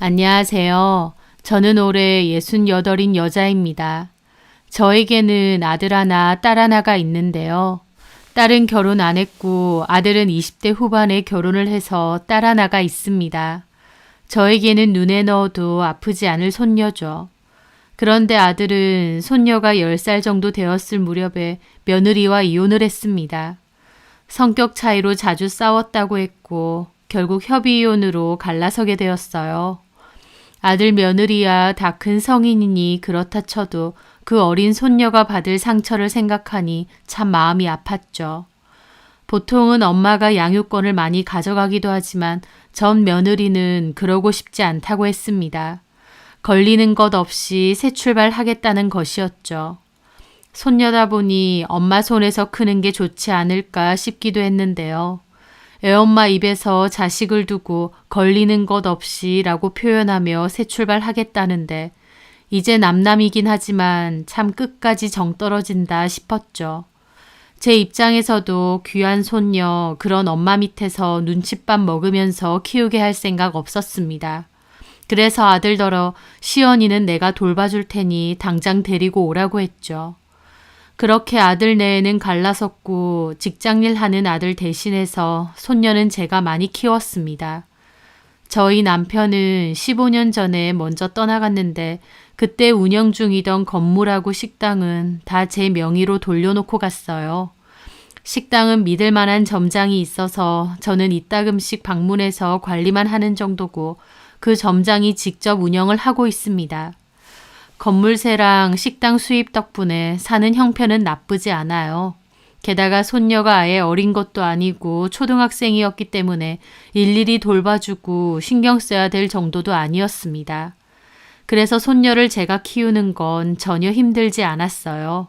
안녕하세요. 저는 올해 68인 여자입니다. 저에게는 아들 하나, 딸 하나가 있는데요. 딸은 결혼 안 했고 아들은 20대 후반에 결혼을 해서 딸 하나가 있습니다. 저에게는 눈에 넣어도 아프지 않을 손녀죠. 그런데 아들은 손녀가 10살 정도 되었을 무렵에 며느리와 이혼을 했습니다. 성격 차이로 자주 싸웠다고 했고 결국 협의이혼으로 갈라서게 되었어요. 아들 며느리야 다 큰 성인이니 그렇다 쳐도 그 어린 손녀가 받을 상처를 생각하니 참 마음이 아팠죠. 보통은 엄마가 양육권을 많이 가져가기도 하지만 전 며느리는 그러고 싶지 않다고 했습니다. 걸리는 것 없이 새 출발하겠다는 것이었죠. 손녀다 보니 엄마 손에서 크는 게 좋지 않을까 싶기도 했는데요. 애엄마 입에서 자식을 두고 걸리는 것 없이 라고 표현하며 새 출발하겠다는데 이제 남남이긴 하지만 참 끝까지 정 떨어진다 싶었죠. 제 입장에서도 귀한 손녀 그런 엄마 밑에서 눈칫밥 먹으면서 키우게 할 생각 없었습니다. 그래서 아들더러 시연이는 내가 돌봐줄 테니 당장 데리고 오라고 했죠. 그렇게 아들 내에는 갈라섰고 직장일 하는 아들 대신해서 손녀는 제가 많이 키웠습니다. 저희 남편은 15년 전에 먼저 떠나갔는데 그때 운영 중이던 건물하고 식당은 다 제 명의로 돌려놓고 갔어요. 식당은 믿을 만한 점장이 있어서 저는 이따금씩 방문해서 관리만 하는 정도고 그 점장이 직접 운영을 하고 있습니다. 건물세랑 식당 수입 덕분에 사는 형편은 나쁘지 않아요. 게다가 손녀가 아예 어린 것도 아니고 초등학생이었기 때문에 일일이 돌봐주고 신경 써야 될 정도도 아니었습니다. 그래서 손녀를 제가 키우는 건 전혀 힘들지 않았어요.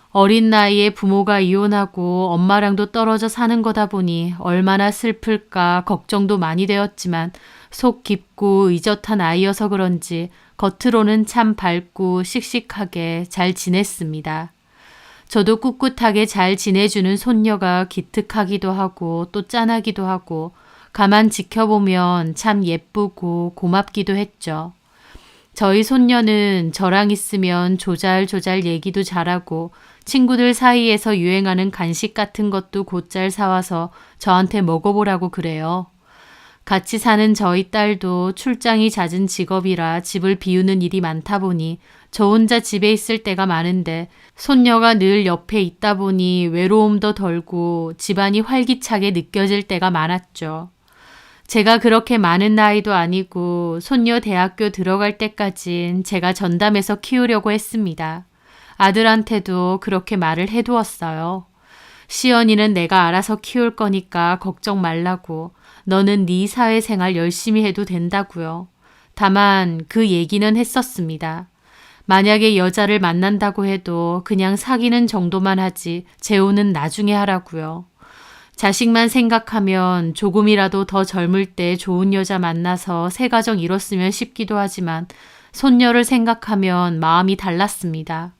어린 나이에 부모가 이혼하고 엄마랑도 떨어져 사는 거다 보니 얼마나 슬플까 걱정도 많이 되었지만 속 깊고 의젓한 아이여서 그런지 겉으로는 참 밝고 씩씩하게 잘 지냈습니다. 저도 꿋꿋하게 잘 지내주는 손녀가 기특하기도 하고 또 짠하기도 하고 가만 지켜보면 참 예쁘고 고맙기도 했죠. 저희 손녀는 저랑 있으면 조잘조잘 얘기도 잘하고 친구들 사이에서 유행하는 간식 같은 것도 곧잘 사와서 저한테 먹어보라고 그래요. 같이 사는 저희 딸도 출장이 잦은 직업이라 집을 비우는 일이 많다 보니 저 혼자 집에 있을 때가 많은데 손녀가 늘 옆에 있다 보니 외로움도 덜고 집안이 활기차게 느껴질 때가 많았죠. 제가 그렇게 많은 나이도 아니고 손녀 대학교 들어갈 때까진 제가 전담해서 키우려고 했습니다. 아들한테도 그렇게 말을 해두었어요. 시연이는 내가 알아서 키울 거니까 걱정 말라고. 너는 네 사회생활 열심히 해도 된다고요. 다만 그 얘기는 했었습니다. 만약에 여자를 만난다고 해도 그냥 사귀는 정도만 하지 재혼은 나중에 하라고요. 자식만 생각하면 조금이라도 더 젊을 때 좋은 여자 만나서 새 가정 이뤘으면 싶기도 하지만 손녀를 생각하면 마음이 달랐습니다.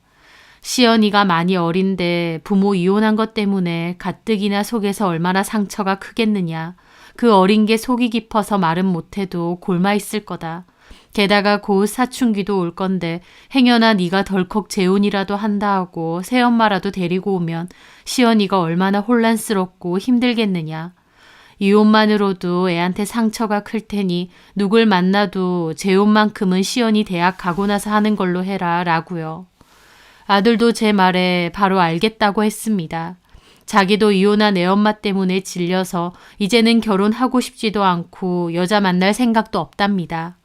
시연이가 많이 어린데 부모 이혼한 것 때문에 가뜩이나 속에서 얼마나 상처가 크겠느냐. 그 어린 게 속이 깊어서 말은 못해도 골마 있을 거다. 게다가 곧 사춘기도 올 건데 행여나 네가 덜컥 재혼이라도 한다 하고 새엄마라도 데리고 오면 시연이가 얼마나 혼란스럽고 힘들겠느냐. 이혼만으로도 애한테 상처가 클 테니 누굴 만나도 재혼만큼은 시연이 대학 가고 나서 하는 걸로 해라 라고요. 아들도 제 말에 바로 알겠다고 했습니다. 자기도 이혼한 애엄마 때문에 질려서 이제는 결혼하고 싶지도 않고 여자 만날 생각도 없답니다.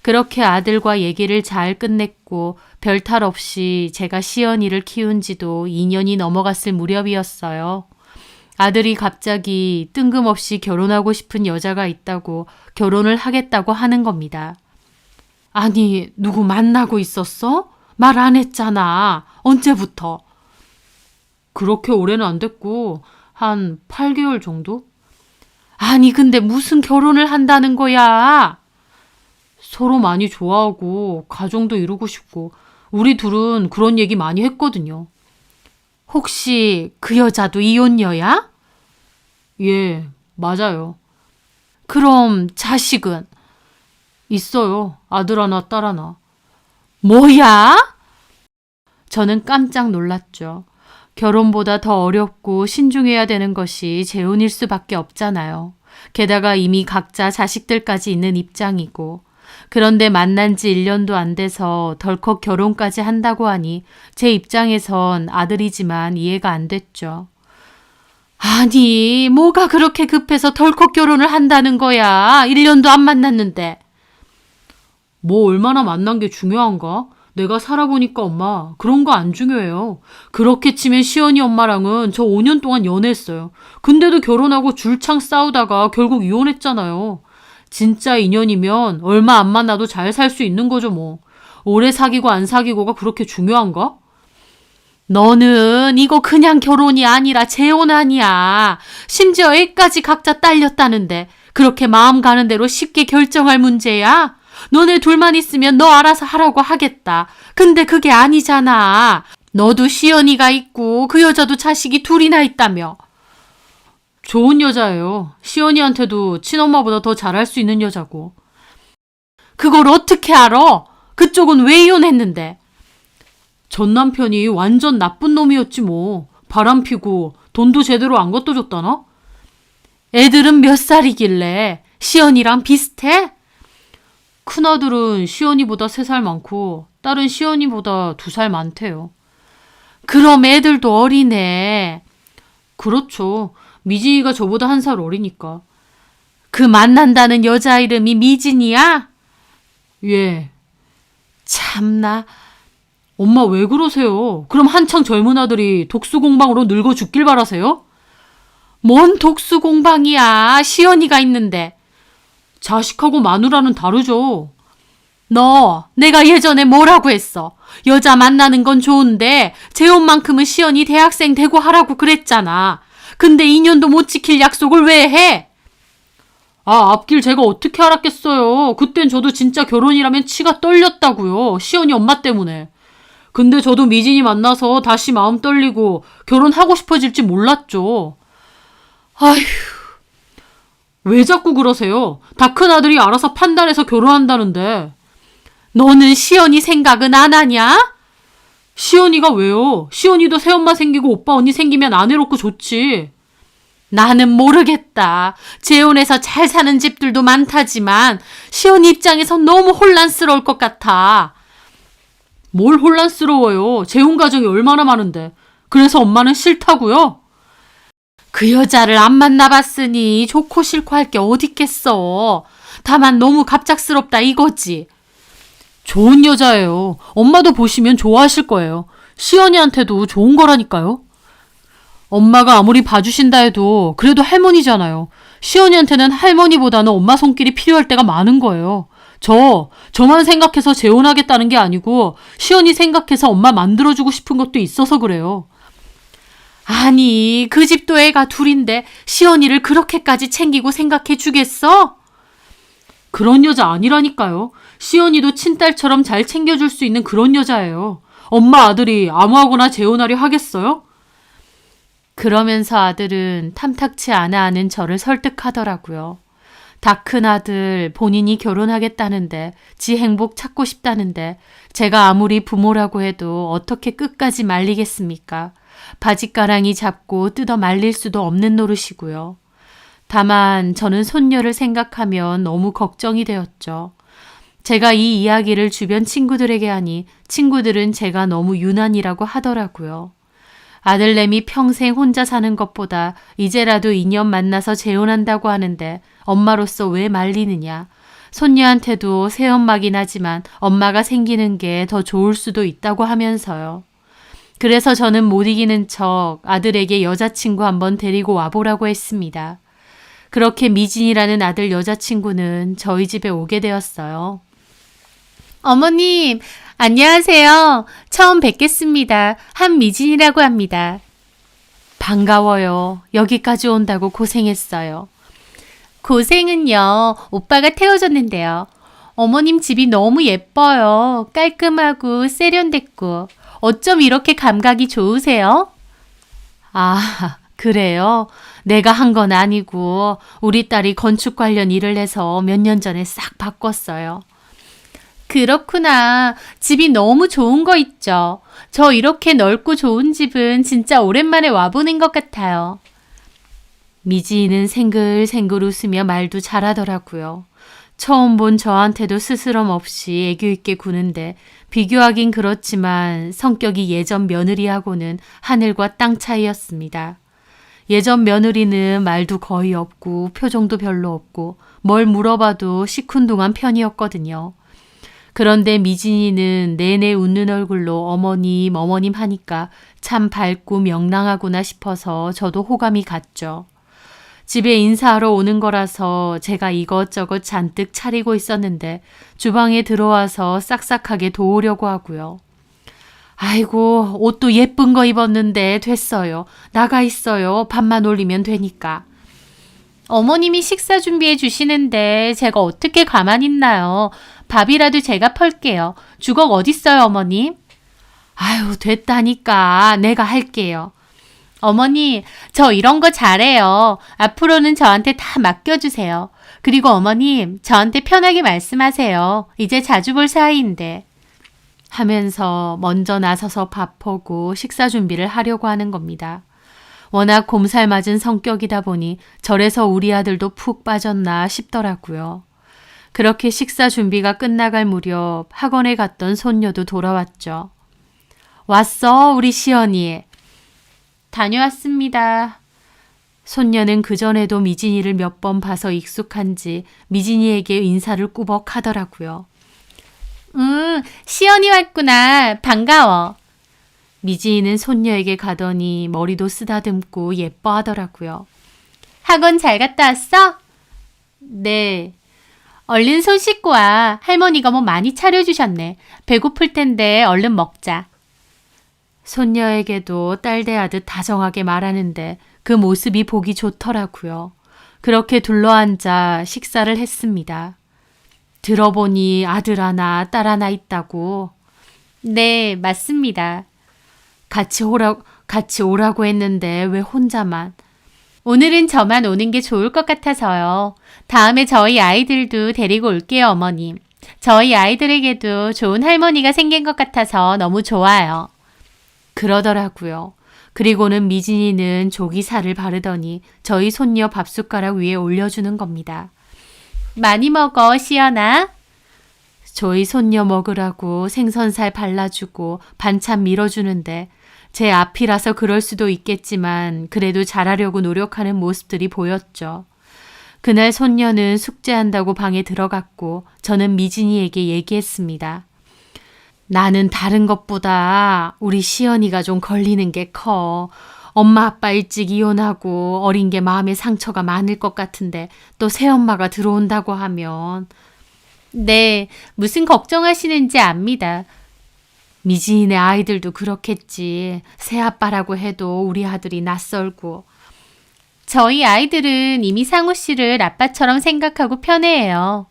그렇게 아들과 얘기를 잘 끝냈고 별탈 없이 제가 시연이를 키운 지도 2년이 넘어갔을 무렵이었어요. 아들이 갑자기 뜬금없이 결혼하고 싶은 여자가 있다고 결혼을 하겠다고 하는 겁니다. 아니, 누구 만나고 있었어? 말 안 했잖아. 언제부터? 그렇게 오래는 안 됐고 한 8개월 정도? 아니 근데 무슨 결혼을 한다는 거야? 서로 많이 좋아하고 가정도 이루고 싶고 우리 둘은 그런 얘기 많이 했거든요. 혹시 그 여자도 이혼녀야? 예, 맞아요. 그럼 자식은? 있어요. 아들 하나, 딸 하나. 뭐야? 저는 깜짝 놀랐죠. 결혼보다 더 어렵고 신중해야 되는 것이 재혼일 수밖에 없잖아요. 게다가 이미 각자 자식들까지 있는 입장이고. 그런데 만난 지 1년도 안 돼서 덜컥 결혼까지 한다고 하니 제 입장에선 아들이지만 이해가 안 됐죠. 아니, 뭐가 그렇게 급해서 덜컥 결혼을 한다는 거야. 1년도 안 만났는데. 뭐 얼마나 만난 게 중요한가? 내가 살아보니까 엄마, 그런 거 안 중요해요. 그렇게 치면 시연이 엄마랑은 저 5년 동안 연애했어요. 근데도 결혼하고 줄창 싸우다가 결국 이혼했잖아요. 진짜 인연이면 얼마 안 만나도 잘 살 수 있는 거죠 뭐. 오래 사귀고 안 사귀고가 그렇게 중요한가? 너는 이거 그냥 결혼이 아니라 재혼 아니야. 심지어 애까지 각자 딸렸다는데 그렇게 마음 가는 대로 쉽게 결정할 문제야? 너네 둘만 있으면 너 알아서 하라고 하겠다. 근데 그게 아니잖아. 너도 시연이가 있고 그 여자도 자식이 둘이나 있다며. 좋은 여자예요. 시연이한테도 친엄마보다 더 잘할 수 있는 여자고. 그걸 어떻게 알아? 그쪽은 왜 이혼했는데? 전 남편이 완전 나쁜 놈이었지 뭐. 바람피고 돈도 제대로 안 갖다 줬다나? 애들은 몇 살이길래 시연이랑 비슷해? 큰아들은 시연이보다 3살 많고 딸은 시연이보다 2살 많대요. 그럼 애들도 어리네. 그렇죠. 미진이가 저보다 1살 어리니까. 그 만난다는 여자 이름이 미진이야? 예. 참나. 엄마 왜 그러세요? 그럼 한창 젊은 아들이 독수공방으로 늙어 죽길 바라세요? 뭔 독수공방이야. 시연이가 있는데. 자식하고 마누라는 다르죠. 너 내가 예전에 뭐라고 했어? 여자 만나는 건 좋은데 재혼만큼은 시연이 대학생 되고 하라고 그랬잖아. 근데 2년도 못 지킬 약속을 왜 해? 아, 앞길 제가 어떻게 알았겠어요. 그땐 저도 진짜 결혼이라면 치가 떨렸다고요. 시연이 엄마 때문에. 근데 저도 미진이 만나서 다시 마음 떨리고 결혼하고 싶어질지 몰랐죠. 아휴, 왜 자꾸 그러세요? 다 큰 아들이 알아서 판단해서 결혼한다는데. 너는 시연이 생각은 안 하냐? 시연이가 왜요? 시연이도 새엄마 생기고 오빠 언니 생기면 안 해롭고 좋지. 나는 모르겠다. 재혼해서 잘 사는 집들도 많다지만 시연이 입장에선 너무 혼란스러울 것 같아. 뭘 혼란스러워요. 재혼 가정이 얼마나 많은데. 그래서 엄마는 싫다고요? 그 여자를 안 만나봤으니 좋고 싫고 할 게 어딨겠어. 다만 너무 갑작스럽다 이거지. 좋은 여자예요. 엄마도 보시면 좋아하실 거예요. 시연이한테도 좋은 거라니까요. 엄마가 아무리 봐주신다 해도 그래도 할머니잖아요. 시연이한테는 할머니보다는 엄마 손길이 필요할 때가 많은 거예요. 저만 생각해서 재혼하겠다는 게 아니고 시연이 생각해서 엄마 만들어주고 싶은 것도 있어서 그래요. 아니, 그 집도 애가 둘인데 시연이를 그렇게까지 챙기고 생각해 주겠어? 그런 여자 아니라니까요. 시연이도 친딸처럼 잘 챙겨줄 수 있는 그런 여자예요. 엄마 아들이 아무하고나 재혼하려 하겠어요? 그러면서 아들은 탐탁치 않아 하는 저를 설득하더라고요. 다 큰 아들 본인이 결혼하겠다는데 지 행복 찾고 싶다는데 제가 아무리 부모라고 해도 어떻게 끝까지 말리겠습니까? 바짓가랑이 잡고 뜯어 말릴 수도 없는 노릇이고요. 다만 저는 손녀를 생각하면 너무 걱정이 되었죠. 제가 이 이야기를 주변 친구들에게 하니 친구들은 제가 너무 유난이라고 하더라고요. 아들내미 평생 혼자 사는 것보다 이제라도 2년 만나서 재혼한다고 하는데 엄마로서 왜 말리느냐. 손녀한테도 새엄마긴 하지만 엄마가 생기는 게 더 좋을 수도 있다고 하면서요. 그래서 저는 못 이기는 척 아들에게 여자친구 한번 데리고 와보라고 했습니다. 그렇게 미진이라는 아들 여자친구는 저희 집에 오게 되었어요. 어머님, 안녕하세요. 처음 뵙겠습니다. 한미진이라고 합니다. 반가워요. 여기까지 온다고 고생했어요. 고생은요, 오빠가 태워줬는데요. 어머님 집이 너무 예뻐요. 깔끔하고 세련됐고. 어쩜 이렇게 감각이 좋으세요? 아, 그래요? 내가 한 건 아니고 우리 딸이 건축 관련 일을 해서 몇 년 전에 싹 바꿨어요. 그렇구나. 집이 너무 좋은 거 있죠. 저 이렇게 넓고 좋은 집은 진짜 오랜만에 와보는 것 같아요. 미지는 생글생글 웃으며 말도 잘하더라고요. 처음 본 저한테도 스스럼 없이 애교 있게 구는데 비교하긴 그렇지만 성격이 예전 며느리하고는 하늘과 땅 차이였습니다. 예전 며느리는 말도 거의 없고 표정도 별로 없고 뭘 물어봐도 시큰둥한 편이었거든요. 그런데 미진이는 내내 웃는 얼굴로 어머님, 어머님 하니까 참 밝고 명랑하구나 싶어서 저도 호감이 갔죠. 집에 인사하러 오는 거라서 제가 이것저것 잔뜩 차리고 있었는데 주방에 들어와서 싹싹하게 도우려고 하고요. 아이고, 옷도 예쁜 거 입었는데 됐어요. 나가 있어요. 밥만 올리면 되니까. 어머님이 식사 준비해 주시는데 제가 어떻게 가만히 있나요? 밥이라도 제가 펄게요. 주걱 어딨어요, 어머님? 아유, 됐다니까. 내가 할게요. 어머니, 저 이런 거 잘해요. 앞으로는 저한테 다 맡겨주세요. 그리고 어머님, 저한테 편하게 말씀하세요. 이제 자주 볼 사이인데. 하면서 먼저 나서서 밥하고 식사 준비를 하려고 하는 겁니다. 워낙 곰살 맞은 성격이다 보니 절에서 우리 아들도 푹 빠졌나 싶더라고요. 그렇게 식사 준비가 끝나갈 무렵 학원에 갔던 손녀도 돌아왔죠. 왔어, 우리 시연이. 다녀왔습니다. 손녀는 그전에도 미진이를 몇 번 봐서 익숙한지 미진이에게 인사를 꾸벅 하더라고요. 시연이 왔구나. 반가워. 미지희는 손녀에게 가더니 머리도 쓰다듬고 예뻐하더라고요. 학원 잘 갔다 왔어? 네. 얼른 손 씻고 와. 할머니가 뭐 많이 차려주셨네. 배고플 텐데 얼른 먹자. 손녀에게도 딸 대하듯 다정하게 말하는데 그 모습이 보기 좋더라고요. 그렇게 둘러앉아 식사를 했습니다. 들어보니 아들 하나, 딸 하나 있다고. 네, 맞습니다. 같이 오라고 했는데 왜 혼자만? 오늘은 저만 오는 게 좋을 것 같아서요. 다음에 저희 아이들도 데리고 올게요, 어머님. 저희 아이들에게도 좋은 할머니가 생긴 것 같아서 너무 좋아요. 그러더라고요. 그리고는 미진이는 조기살을 바르더니 저희 손녀 밥숟가락 위에 올려주는 겁니다. 많이 먹어, 시연아. 저희 손녀 먹으라고 생선살 발라주고 반찬 밀어주는데 제 앞이라서 그럴 수도 있겠지만 그래도 잘하려고 노력하는 모습들이 보였죠. 그날 손녀는 숙제한다고 방에 들어갔고 저는 미진이에게 얘기했습니다. 나는 다른 것보다 우리 시연이가 좀 걸리는 게 커. 엄마 아빠 일찍 이혼하고 어린 게 마음에 상처가 많을 것 같은데 또 새엄마가 들어온다고 하면. 네, 무슨 걱정하시는지 압니다. 미지인의 아이들도 그렇겠지. 새아빠라고 해도 우리 아들이 낯설고. 저희 아이들은 이미 상우 씨를 아빠처럼 생각하고 편해해요.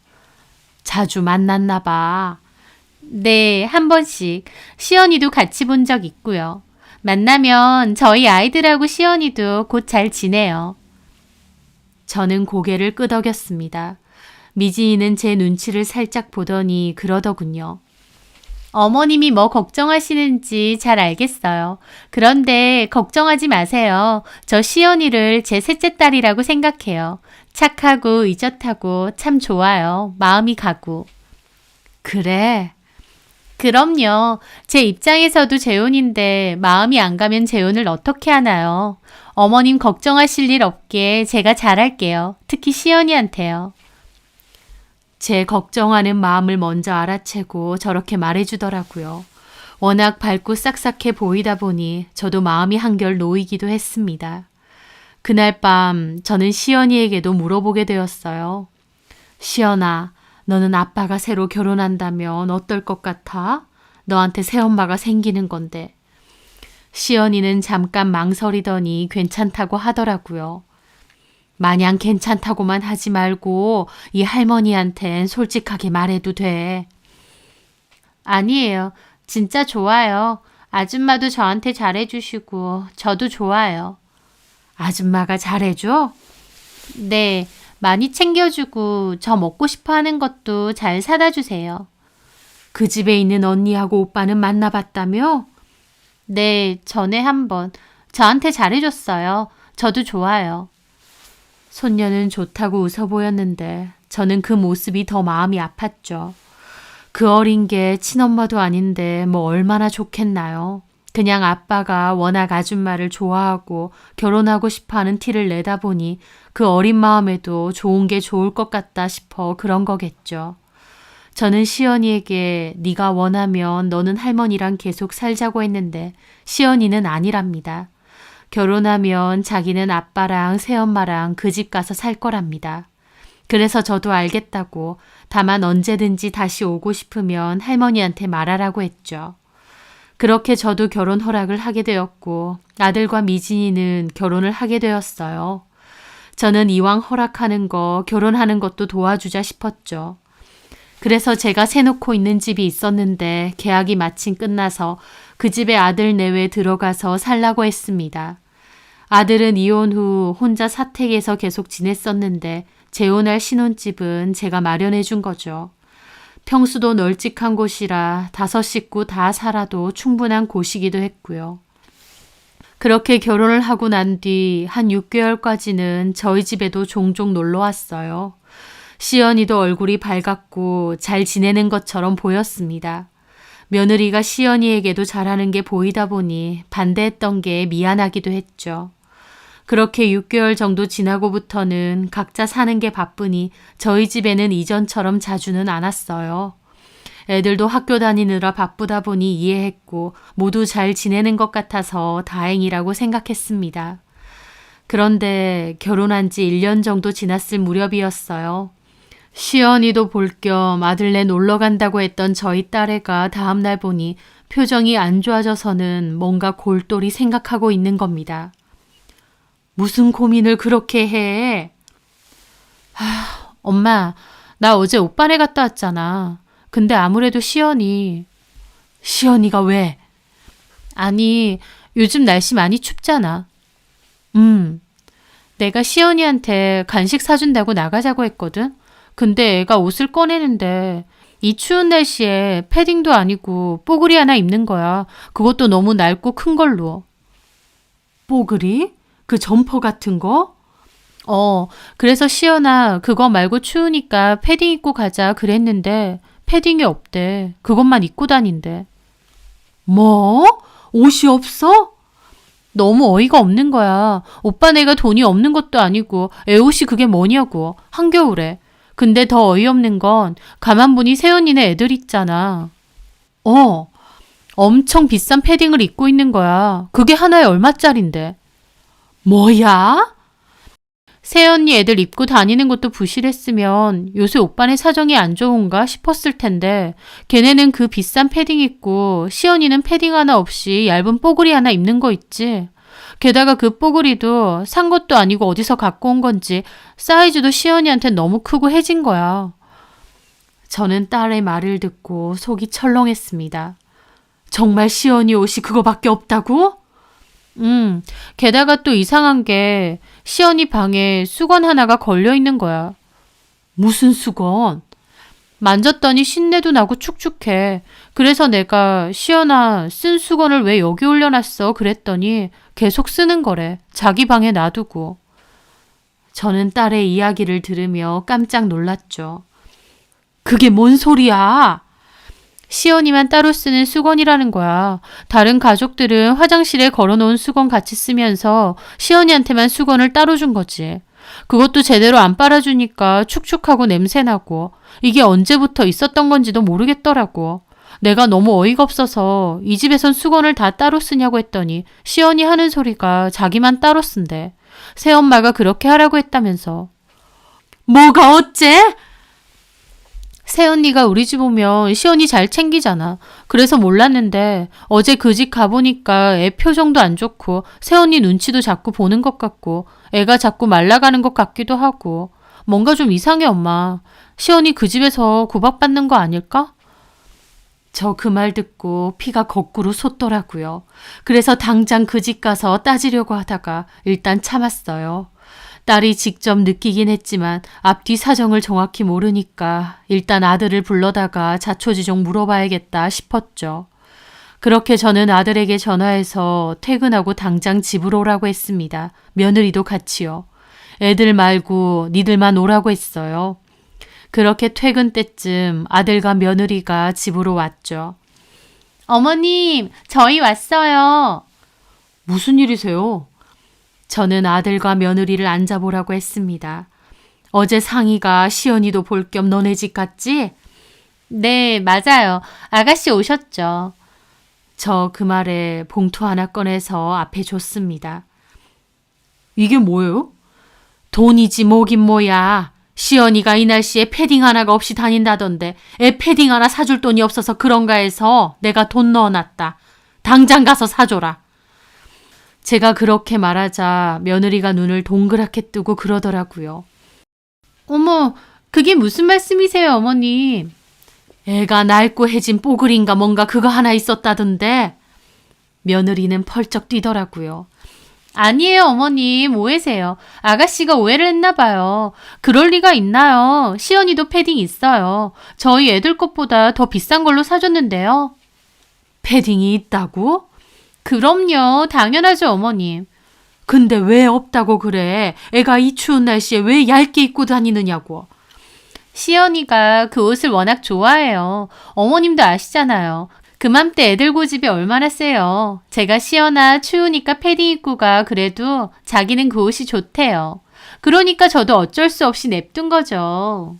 자주 만났나 봐. 네, 한 번씩. 시연이도 같이 본 적 있고요. 만나면 저희 아이들하고 시연이도 곧 잘 지내요. 저는 고개를 끄덕였습니다. 미지인은 제 눈치를 살짝 보더니 그러더군요. 어머님이 뭐 걱정하시는지 잘 알겠어요. 그런데 걱정하지 마세요. 저 시연이를 제 셋째 딸이라고 생각해요. 착하고 의젓하고 참 좋아요. 마음이 가고. 그래? 그럼요. 제 입장에서도 재혼인데 마음이 안 가면 재혼을 어떻게 하나요? 어머님 걱정하실 일 없게 제가 잘할게요. 특히 시연이한테요. 제 걱정하는 마음을 먼저 알아채고 저렇게 말해주더라고요. 워낙 밝고 싹싹해 보이다 보니 저도 마음이 한결 놓이기도 했습니다. 그날 밤 저는 시연이에게도 물어보게 되었어요. 시연아, 너는 아빠가 새로 결혼한다면 어떨 것 같아? 너한테 새엄마가 생기는 건데. 시연이는 잠깐 망설이더니 괜찮다고 하더라고요. 마냥 괜찮다고만 하지 말고 이 할머니한텐 솔직하게 말해도 돼. 아니에요. 진짜 좋아요. 아줌마도 저한테 잘해주시고 저도 좋아요. 아줌마가 잘해줘? 네, 많이 챙겨주고 저 먹고 싶어 하는 것도 잘 사다 주세요. 그 집에 있는 언니하고 오빠는 만나봤다며? 네, 전에 한번 저한테 잘해줬어요. 저도 좋아요. 손녀는 좋다고 웃어 보였는데 저는 그 모습이 더 마음이 아팠죠. 그 어린 게 친엄마도 아닌데 뭐 얼마나 좋겠나요. 그냥 아빠가 워낙 아줌마를 좋아하고 결혼하고 싶어하는 티를 내다 보니 그 어린 마음에도 좋은 게 좋을 것 같다 싶어 그런 거겠죠. 저는 시연이에게 네가 원하면 너는 할머니랑 계속 살자고 했는데 시연이는 아니랍니다. 결혼하면 자기는 아빠랑 새엄마랑 그 집 가서 살 거랍니다. 그래서 저도 알겠다고 다만 언제든지 다시 오고 싶으면 할머니한테 말하라고 했죠. 그렇게 저도 결혼 허락을 하게 되었고 아들과 미진이는 결혼을 하게 되었어요. 저는 이왕 허락하는 거 결혼하는 것도 도와주자 싶었죠. 그래서 제가 세놓고 있는 집이 있었는데 계약이 마침 끝나서 그 집에 아들 내외 들어가서 살라고 했습니다. 아들은 이혼 후 혼자 사택에서 계속 지냈었는데 재혼할 신혼집은 제가 마련해 준 거죠. 평수도 널찍한 곳이라 5 식구 다 살아도 충분한 곳이기도 했고요. 그렇게 결혼을 하고 난 뒤 한 6개월까지는 저희 집에도 종종 놀러 왔어요. 시연이도 얼굴이 밝았고 잘 지내는 것처럼 보였습니다. 며느리가 시연이에게도 잘하는 게 보이다 보니 반대했던 게 미안하기도 했죠. 그렇게 6개월 정도 지나고부터는 각자 사는 게 바쁘니 저희 집에는 이전처럼 자주는 않았어요. 애들도 학교 다니느라 바쁘다 보니 이해했고 모두 잘 지내는 것 같아서 다행이라고 생각했습니다. 그런데 결혼한 지 1년 정도 지났을 무렵이었어요. 시연이도 볼 겸 아들네 놀러 간다고 했던 저희 딸애가 다음날 보니 표정이 안 좋아져서는 뭔가 골똘히 생각하고 있는 겁니다. 무슨 고민을 그렇게 해? 엄마, 나 어제 오빠네 갔다 왔잖아. 근데 아무래도 시연이가 왜? 아니, 요즘 날씨 많이 춥잖아. 내가 시연이한테 간식 사준다고 나가자고 했거든. 근데 애가 옷을 꺼내는데 이 추운 날씨에 패딩도 아니고 뽀글이 하나 입는 거야. 그것도 너무 낡고 큰 걸로. 뽀글이? 그 점퍼 같은 거? 그래서 시연아 그거 말고 추우니까 패딩 입고 가자 그랬는데 패딩이 없대. 그것만 입고 다닌대. 뭐? 옷이 없어? 너무 어이가 없는 거야. 오빠네가 돈이 없는 것도 아니고 애 옷이 그게 뭐냐고. 한겨울에. 근데 더 어이없는 건 가만 보니 새언니네 애들 있잖아. 엄청 비싼 패딩을 입고 있는 거야. 그게 하나에 얼마짜린데. 뭐야? 새언니 애들 입고 다니는 것도 부실했으면 요새 오빠네 사정이 안 좋은가 싶었을 텐데 걔네는 그 비싼 패딩 입고 시언니는 패딩 하나 없이 얇은 뽀글이 하나 입는 거 있지. 게다가 그 뽀글이도 산 것도 아니고 어디서 갖고 온 건지 사이즈도 시언니한테 너무 크고 해진 거야. 저는 딸의 말을 듣고 속이 철렁했습니다. 정말 시언니 옷이 그거밖에 없다고? 게다가 또 이상한 게 시연이 방에 수건 하나가 걸려 있는 거야. 무슨 수건? 만졌더니 신내도 나고 축축해. 그래서 내가 시연아 쓴 수건을 왜 여기 올려놨어? 그랬더니 계속 쓰는 거래. 자기 방에 놔두고. 저는 딸의 이야기를 들으며 깜짝 놀랐죠. 그게 뭔 소리야? 시연이만 따로 쓰는 수건이라는 거야. 다른 가족들은 화장실에 걸어놓은 수건 같이 쓰면서 시연이한테만 수건을 따로 준 거지. 그것도 제대로 안 빨아주니까 축축하고 냄새나고 이게 언제부터 있었던 건지도 모르겠더라고. 내가 너무 어이가 없어서 이 집에선 수건을 다 따로 쓰냐고 했더니 시연이 하는 소리가 자기만 따로 쓴대. 새엄마가 그렇게 하라고 했다면서. 뭐가 어째? 새언니가 우리 집 오면 시연이 잘 챙기잖아. 그래서 몰랐는데 어제 그 집 가보니까 애 표정도 안 좋고 새언니 눈치도 자꾸 보는 것 같고 애가 자꾸 말라가는 것 같기도 하고 뭔가 좀 이상해 엄마. 시연이 그 집에서 구박받는 거 아닐까? 저 그 말 듣고 피가 거꾸로 솟더라고요. 그래서 당장 그 집 가서 따지려고 하다가 일단 참았어요. 딸이 직접 느끼긴 했지만 앞뒤 사정을 정확히 모르니까 일단 아들을 불러다가 자초지종 물어봐야겠다 싶었죠. 그렇게 저는 아들에게 전화해서 퇴근하고 당장 집으로 오라고 했습니다. 며느리도 같이요. 애들 말고 니들만 오라고 했어요. 그렇게 퇴근 때쯤 아들과 며느리가 집으로 왔죠. 어머님, 저희 왔어요. 무슨 일이세요? 저는 아들과 며느리를 앉아보라고 했습니다. 어제 상희가 시연이도 볼 겸 너네 집 갔지? 네, 맞아요. 아가씨 오셨죠. 저 그 말에 봉투 하나 꺼내서 앞에 줬습니다. 이게 뭐예요? 돈이지 뭐긴 뭐야. 시연이가 이 날씨에 패딩 하나가 없이 다닌다던데 애 패딩 하나 사줄 돈이 없어서 그런가 해서 내가 돈 넣어놨다. 당장 가서 사줘라. 제가 그렇게 말하자 며느리가 눈을 동그랗게 뜨고 그러더라고요. 어머, 그게 무슨 말씀이세요, 어머님? 애가 낡고 해진 뽀글인가 뭔가 그거 하나 있었다던데. 며느리는 펄쩍 뛰더라고요. 아니에요, 어머님. 오해세요. 아가씨가 오해를 했나 봐요. 그럴 리가 있나요? 시연이도 패딩 있어요. 저희 애들 것보다 더 비싼 걸로 사줬는데요. 패딩이 있다고? 그럼요. 당연하죠, 어머님. 근데 왜 없다고 그래? 애가 이 추운 날씨에 왜 얇게 입고 다니느냐고. 시연이가 그 옷을 워낙 좋아해요. 어머님도 아시잖아요. 그맘때 애들 고집이 얼마나 세요. 제가 시연아 추우니까 패딩 입고 가 그래도 자기는 그 옷이 좋대요. 그러니까 저도 어쩔 수 없이 냅둔 거죠.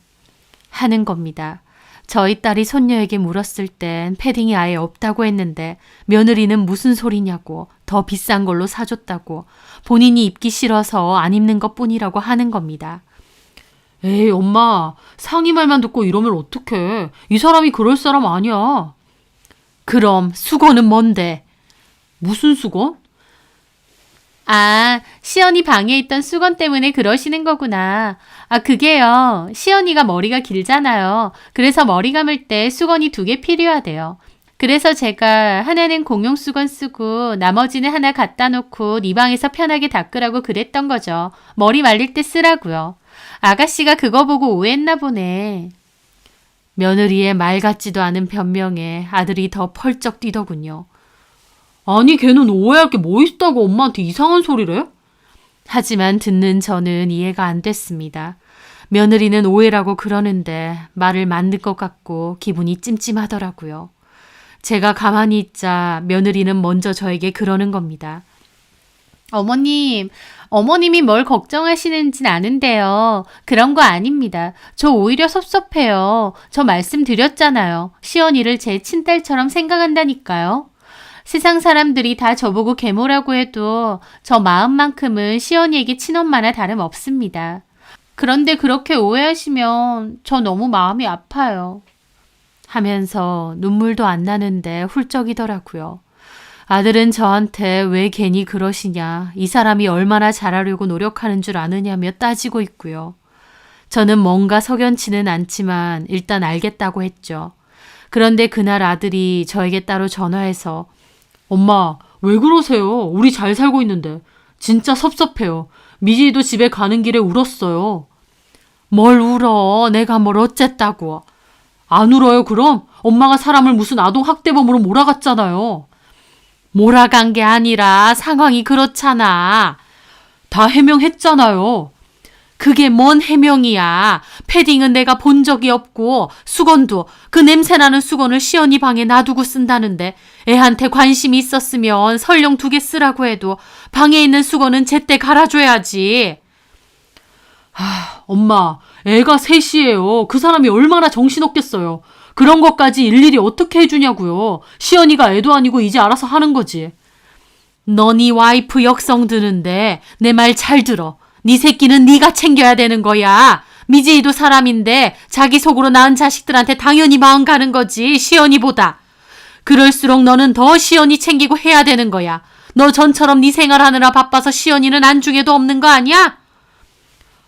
하는 겁니다. 저희 딸이 손녀에게 물었을 땐 패딩이 아예 없다고 했는데 며느리는 무슨 소리냐고 더 비싼 걸로 사줬다고 본인이 입기 싫어서 안 입는 것뿐이라고 하는 겁니다. 에이 엄마 상의 말만 듣고 이러면 어떡해. 이 사람이 그럴 사람 아니야. 그럼 수건은 뭔데? 무슨 수건? 아, 시연이 방에 있던 수건 때문에 그러시는 거구나. 아, 그게요. 시연이가 머리가 길잖아요. 그래서 머리 감을 때 수건이 2개 필요하대요. 그래서 제가 하나는 공용 수건 쓰고 나머지는 하나 갖다 놓고 네 방에서 편하게 닦으라고 그랬던 거죠. 머리 말릴 때 쓰라고요. 아가씨가 그거 보고 오해했나 보네. 며느리의 말 같지도 않은 변명에 아들이 더 펄쩍 뛰더군요. 아니 걔는 오해할 게 뭐 있다고 엄마한테 이상한 소리래? 하지만 듣는 저는 이해가 안 됐습니다. 며느리는 오해라고 그러는데 말을 맞는 것 같고 기분이 찜찜하더라고요. 제가 가만히 있자 며느리는 먼저 저에게 그러는 겁니다. 어머님이 뭘 걱정하시는진 아는데요. 그런 거 아닙니다. 저 오히려 섭섭해요. 저 말씀드렸잖아요. 시연이를 제 친딸처럼 생각한다니까요. 세상 사람들이 다 저보고 계모라고 해도 저 마음만큼은 시연이에게 친엄마나 다름없습니다. 그런데 그렇게 오해하시면 저 너무 마음이 아파요. 하면서 눈물도 안 나는데 훌쩍이더라고요. 아들은 저한테 왜 괜히 그러시냐, 이 사람이 얼마나 잘하려고 노력하는 줄 아느냐며 따지고 있고요. 저는 뭔가 석연치는 않지만 일단 알겠다고 했죠. 그런데 그날 아들이 저에게 따로 전화해서 엄마, 왜 그러세요? 우리 잘 살고 있는데. 진짜 섭섭해요. 미지도 집에 가는 길에 울었어요. 뭘 울어? 내가 뭘 어쨌다고. 안 울어요 그럼? 엄마가 사람을 무슨 아동학대범으로 몰아갔잖아요. 몰아간 게 아니라 상황이 그렇잖아. 다 해명했잖아요. 그게 뭔 해명이야. 패딩은 내가 본 적이 없고 수건도 그 냄새나는 수건을 시연이 방에 놔두고 쓴다는데 애한테 관심이 있었으면 설령 2개 쓰라고 해도 방에 있는 수건은 제때 갈아줘야지. 엄마, 애가 셋이에요. 그 사람이 얼마나 정신없겠어요. 그런 것까지 일일이 어떻게 해주냐고요. 시연이가 애도 아니고 이제 알아서 하는 거지. 너 네 와이프 역성 드는데 내 말 잘 들어. 네 새끼는 네가 챙겨야 되는 거야. 미지이도 사람인데 자기 속으로 낳은 자식들한테 당연히 마음 가는 거지. 시연이보다. 그럴수록 너는 더 시연이 챙기고 해야 되는 거야. 너 전처럼 네 생활하느라 바빠서 시연이는 안중에도 없는 거 아니야?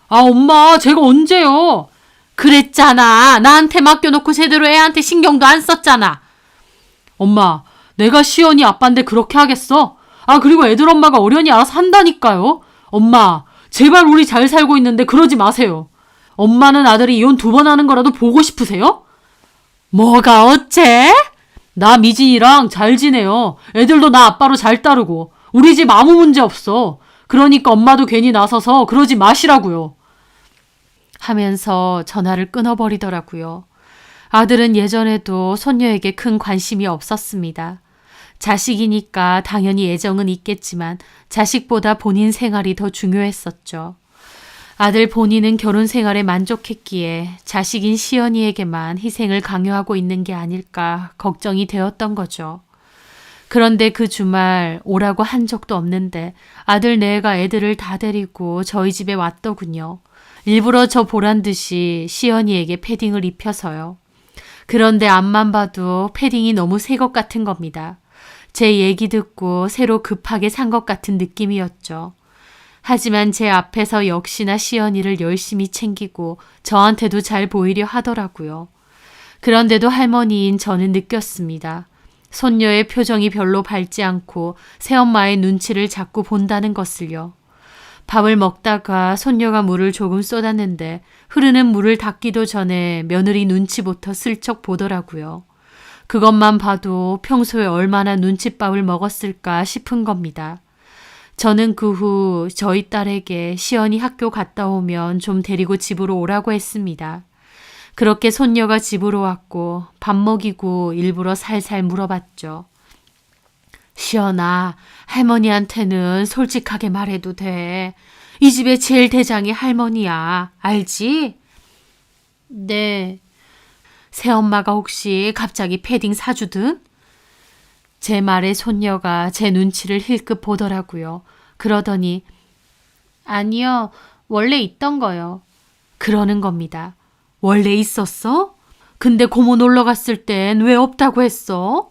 아 엄마 제가 언제요? 그랬잖아. 나한테 맡겨놓고 제대로 애한테 신경도 안 썼잖아. 엄마, 내가 시연이 아빠인데 그렇게 하겠어? 그리고 애들 엄마가 어련히 알아서 한다니까요. 엄마, 제발 우리 잘 살고 있는데 그러지 마세요. 엄마는 아들이 이혼 2번 하는 거라도 보고 싶으세요? 뭐가 어째? 나 미진이랑 잘 지내요. 애들도 나 아빠로 잘 따르고. 우리 집 아무 문제 없어. 그러니까 엄마도 괜히 나서서 그러지 마시라고요. 하면서 전화를 끊어버리더라고요. 아들은 예전에도 손녀에게 큰 관심이 없었습니다. 자식이니까 당연히 애정은 있겠지만 자식보다 본인 생활이 더 중요했었죠. 아들 본인은 결혼 생활에 만족했기에 자식인 시연이에게만 희생을 강요하고 있는 게 아닐까 걱정이 되었던 거죠. 그런데 그 주말 오라고 한 적도 없는데 아들 네가 애들을 다 데리고 저희 집에 왔더군요. 일부러 저 보란 듯이 시연이에게 패딩을 입혀서요. 그런데 앞만 봐도 패딩이 너무 새 것 같은 겁니다. 제 얘기 듣고 새로 급하게 산 것 같은 느낌이었죠. 하지만 제 앞에서 역시나 시연이를 열심히 챙기고 저한테도 잘 보이려 하더라고요. 그런데도 할머니인 저는 느꼈습니다. 손녀의 표정이 별로 밝지 않고 새엄마의 눈치를 자꾸 본다는 것을요. 밥을 먹다가 손녀가 물을 조금 쏟았는데 흐르는 물을 닦기도 전에 며느리 눈치부터 슬쩍 보더라고요. 그것만 봐도 평소에 얼마나 눈칫밥을 먹었을까 싶은 겁니다. 저는 그 후 저희 딸에게 시연이 학교 갔다 오면 좀 데리고 집으로 오라고 했습니다. 그렇게 손녀가 집으로 왔고 밥 먹이고 일부러 살살 물어봤죠. 시연아, 할머니한테는 솔직하게 말해도 돼. 이 집의 제일 대장이 할머니야. 알지? 네. 새엄마가 혹시 갑자기 패딩 사주든? 제 말에 손녀가 제 눈치를 힐끗 보더라고요. 그러더니 아니요, 원래 있던 거요. 그러는 겁니다. 원래 있었어? 근데 고모 놀러 갔을 땐 왜 없다고 했어?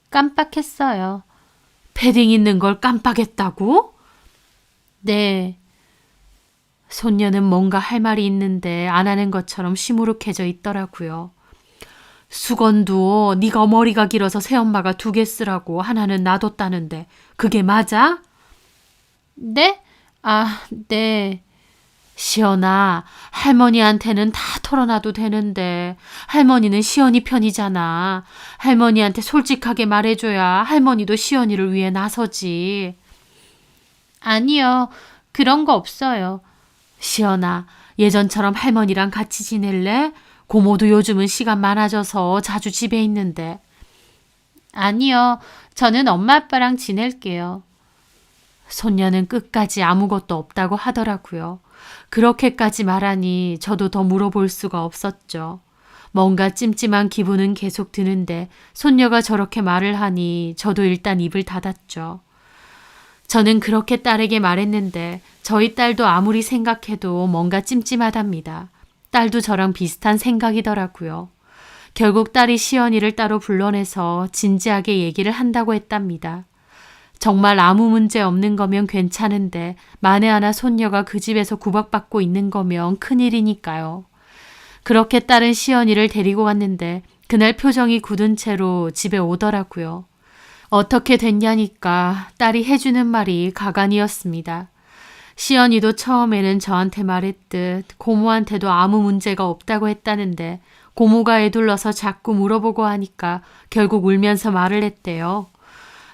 깜빡했어요. 패딩 있는 걸 깜빡했다고? 네. 손녀는 뭔가 할 말이 있는데 안 하는 것처럼 시무룩해져 있더라고요. 수건도 네가 머리가 길어서 새엄마가 2개 쓰라고 하나는 놔뒀다는데 그게 맞아? 네? 네. 시연아, 할머니한테는 다 털어놔도 되는데 할머니는 시연이 편이잖아. 할머니한테 솔직하게 말해줘야 할머니도 시연이를 위해 나서지. 아니요, 그런 거 없어요. 시연아, 예전처럼 할머니랑 같이 지낼래? 고모도 요즘은 시간 많아져서 자주 집에 있는데. 아니요, 저는 엄마 아빠랑 지낼게요. 손녀는 끝까지 아무것도 없다고 하더라고요. 그렇게까지 말하니 저도 더 물어볼 수가 없었죠. 뭔가 찜찜한 기분은 계속 드는데 손녀가 저렇게 말을 하니 저도 일단 입을 닫았죠. 저는 그렇게 딸에게 말했는데 저희 딸도 아무리 생각해도 뭔가 찜찜하답니다. 딸도 저랑 비슷한 생각이더라고요. 결국 딸이 시연이를 따로 불러내서 진지하게 얘기를 한다고 했답니다. 정말 아무 문제 없는 거면 괜찮은데 만에 하나 손녀가 그 집에서 구박받고 있는 거면 큰일이니까요. 그렇게 딸은 시연이를 데리고 갔는데 그날 표정이 굳은 채로 집에 오더라고요. 어떻게 됐냐니까 딸이 해주는 말이 가관이었습니다. 시연이도 처음에는 저한테 말했듯 고모한테도 아무 문제가 없다고 했다는데 고모가 애둘러서 자꾸 물어보고 하니까 결국 울면서 말을 했대요.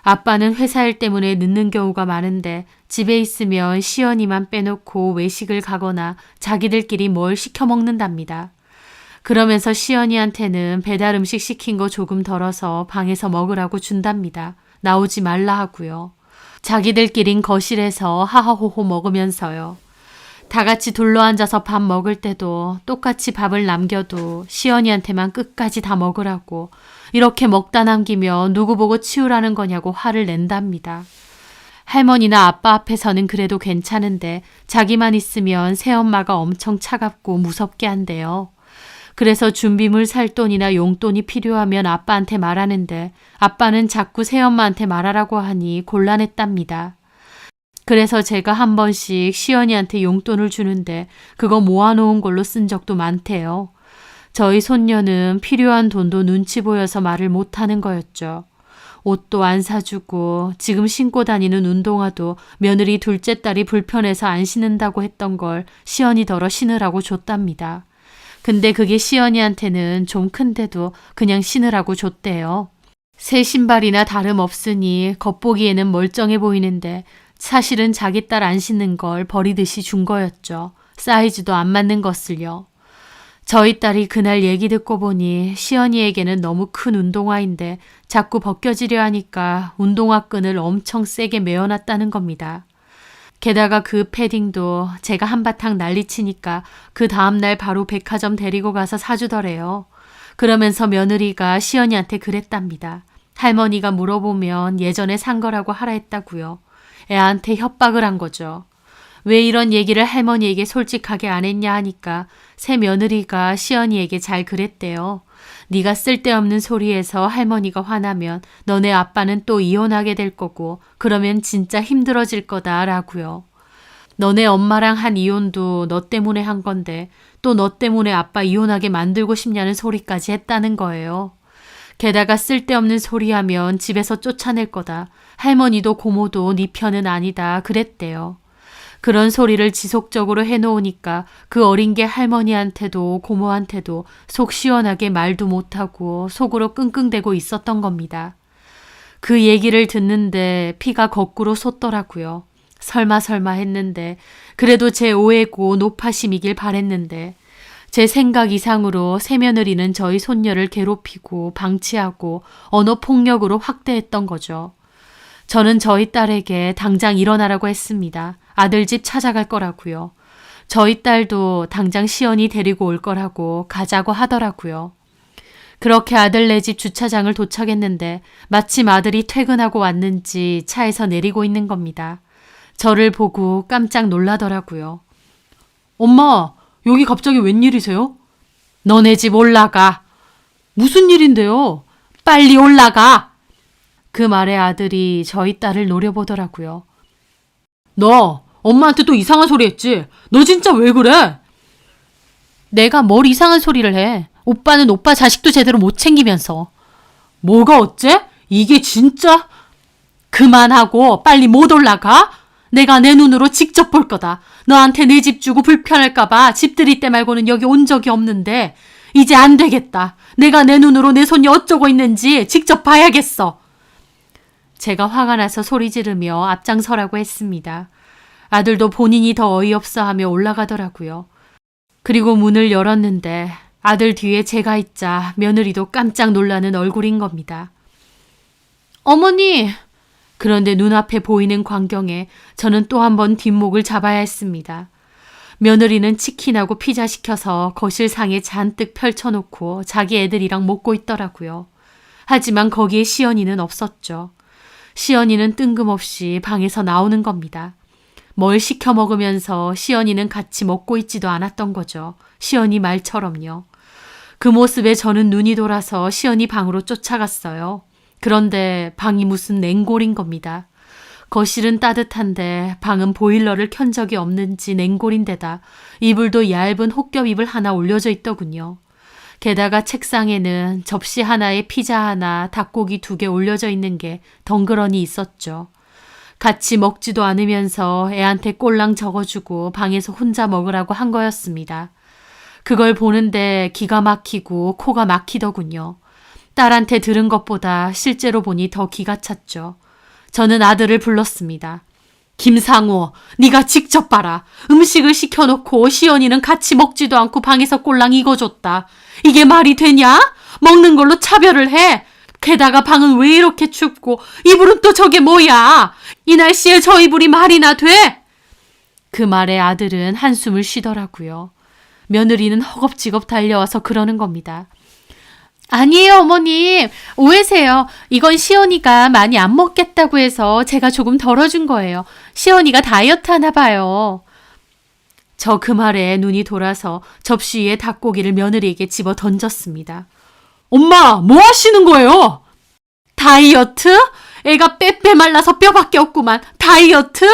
아빠는 회사 일 때문에 늦는 경우가 많은데 집에 있으면 시연이만 빼놓고 외식을 가거나 자기들끼리 뭘 시켜 먹는답니다. 그러면서 시연이한테는 배달 음식 시킨 거 조금 덜어서 방에서 먹으라고 준답니다. 나오지 말라 하고요. 자기들끼린 거실에서 하하호호 먹으면서요. 다 같이 둘러앉아서 밥 먹을 때도 똑같이 밥을 남겨도 시연이한테만 끝까지 다 먹으라고 이렇게 먹다 남기면 누구 보고 치우라는 거냐고 화를 낸답니다. 할머니나 아빠 앞에서는 그래도 괜찮은데 자기만 있으면 새엄마가 엄청 차갑고 무섭게 한대요. 그래서 준비물 살 돈이나 용돈이 필요하면 아빠한테 말하는데 아빠는 자꾸 새엄마한테 말하라고 하니 곤란했답니다. 그래서 제가 한 번씩 시연이한테 용돈을 주는데 그거 모아놓은 걸로 쓴 적도 많대요. 저희 손녀는 필요한 돈도 눈치 보여서 말을 못하는 거였죠. 옷도 안 사주고 지금 신고 다니는 운동화도 며느리 둘째 딸이 불편해서 안 신는다고 했던 걸 시연이더러 신으라고 줬답니다. 근데 그게 시연이한테는 좀 큰데도 그냥 신으라고 줬대요. 새 신발이나 다름없으니 겉보기에는 멀쩡해 보이는데 사실은 자기 딸 안 신는 걸 버리듯이 준 거였죠. 사이즈도 안 맞는 것을요. 저희 딸이 그날 얘기 듣고 보니 시연이에게는 너무 큰 운동화인데 자꾸 벗겨지려 하니까 운동화 끈을 엄청 세게 메어놨다는 겁니다. 게다가 그 패딩도 제가 한바탕 난리치니까 그 다음날 바로 백화점 데리고 가서 사주더래요. 그러면서 며느리가 시연이한테 그랬답니다. 할머니가 물어보면 예전에 산 거라고 하라 했다고요. 애한테 협박을 한 거죠. 왜 이런 얘기를 할머니에게 솔직하게 안 했냐 하니까 새 며느리가 시연이에게 잘 그랬대요. 네가 쓸데없는 소리에서 할머니가 화나면 너네 아빠는 또 이혼하게 될 거고 그러면 진짜 힘들어질 거다라고요. 너네 엄마랑 한 이혼도 너 때문에 한 건데 또 너 때문에 아빠 이혼하게 만들고 싶냐는 소리까지 했다는 거예요. 게다가 쓸데없는 소리하면 집에서 쫓아낼 거다. 할머니도 고모도 네 편은 아니다 그랬대요. 그런 소리를 지속적으로 해놓으니까 그 어린 게 할머니한테도 고모한테도 속 시원하게 말도 못하고 속으로 끙끙대고 있었던 겁니다. 그 얘기를 듣는데 피가 거꾸로 솟더라고요. 설마 했는데 그래도 제 오해고 노파심이길 바랬는데 제 생각 이상으로 새며느리는 저희 손녀를 괴롭히고 방치하고 언어폭력으로 확대했던 거죠. 저는 저희 딸에게 당장 일어나라고 했습니다. 아들 집 찾아갈 거라고요. 저희 딸도 당장 시연이 데리고 올 거라고 가자고 하더라고요. 그렇게 아들네 집 주차장을 도착했는데 마침 아들이 퇴근하고 왔는지 차에서 내리고 있는 겁니다. 저를 보고 깜짝 놀라더라고요. 엄마, 여기 갑자기 웬일이세요? 너네 집 올라가. 무슨 일인데요? 빨리 올라가. 그 말에 아들이 저희 딸을 노려보더라고요. 너 엄마한테 또 이상한 소리 했지? 너 진짜 왜 그래? 내가 뭘 이상한 소리를 해? 오빠는 오빠 자식도 제대로 못 챙기면서. 뭐가 어째? 이게 진짜? 그만하고 빨리 못 올라가? 내가 내 눈으로 직접 볼 거다. 너한테 내 집 주고 불편할까봐 집들이 때 말고는 여기 온 적이 없는데 이제 안 되겠다. 내가 내 눈으로 내 손이 어쩌고 있는지 직접 봐야겠어. 제가 화가 나서 소리 지르며 앞장서라고 했습니다. 아들도 본인이 더 어이없어하며 올라가더라고요. 그리고 문을 열었는데 아들 뒤에 제가 있자 며느리도 깜짝 놀라는 얼굴인 겁니다. 어머니! 그런데 눈앞에 보이는 광경에 저는 또 한 번 뒷목을 잡아야 했습니다. 며느리는 치킨하고 피자 시켜서 거실상에 잔뜩 펼쳐놓고 자기 애들이랑 먹고 있더라고요. 하지만 거기에 시연이는 없었죠. 시연이는 뜬금없이 방에서 나오는 겁니다. 뭘 시켜 먹으면서 시연이는 같이 먹고 있지도 않았던 거죠. 시연이 말처럼요. 그 모습에 저는 눈이 돌아서 시연이 방으로 쫓아갔어요. 그런데 방이 무슨 냉골인 겁니다. 거실은 따뜻한데 방은 보일러를 켠 적이 없는지 냉골인데다 이불도 얇은 혹겹이불 하나 올려져 있더군요. 게다가 책상에는 접시 하나에 피자 하나, 닭고기 2개 올려져 있는 게 덩그러니 있었죠. 같이 먹지도 않으면서 애한테 꼴랑 적어주고 방에서 혼자 먹으라고 한 거였습니다. 그걸 보는데 기가 막히고 코가 막히더군요. 딸한테 들은 것보다 실제로 보니 더 기가 찼죠. 저는 아들을 불렀습니다. 김상우, 네가 직접 봐라. 음식을 시켜놓고 시연이는 같이 먹지도 않고 방에서 꼴랑 익어줬다. 이게 말이 되냐? 먹는 걸로 차별을 해. 게다가 방은 왜 이렇게 춥고 이불은 또 저게 뭐야? 이 날씨에 저 이불이 말이나 돼? 그 말에 아들은 한숨을 쉬더라고요. 며느리는 허겁지겁 달려와서 그러는 겁니다. 아니에요, 어머님. 오해세요. 이건 시연이가 많이 안 먹겠다고 해서 제가 조금 덜어준 거예요. 시연이가 다이어트 하나 봐요. 저 그 말에 눈이 돌아서 접시 위에 닭고기를 며느리에게 집어 던졌습니다. 엄마, 뭐 하시는 거예요? 다이어트? 애가 빼빼 말라서 뼈밖에 없구만. 다이어트?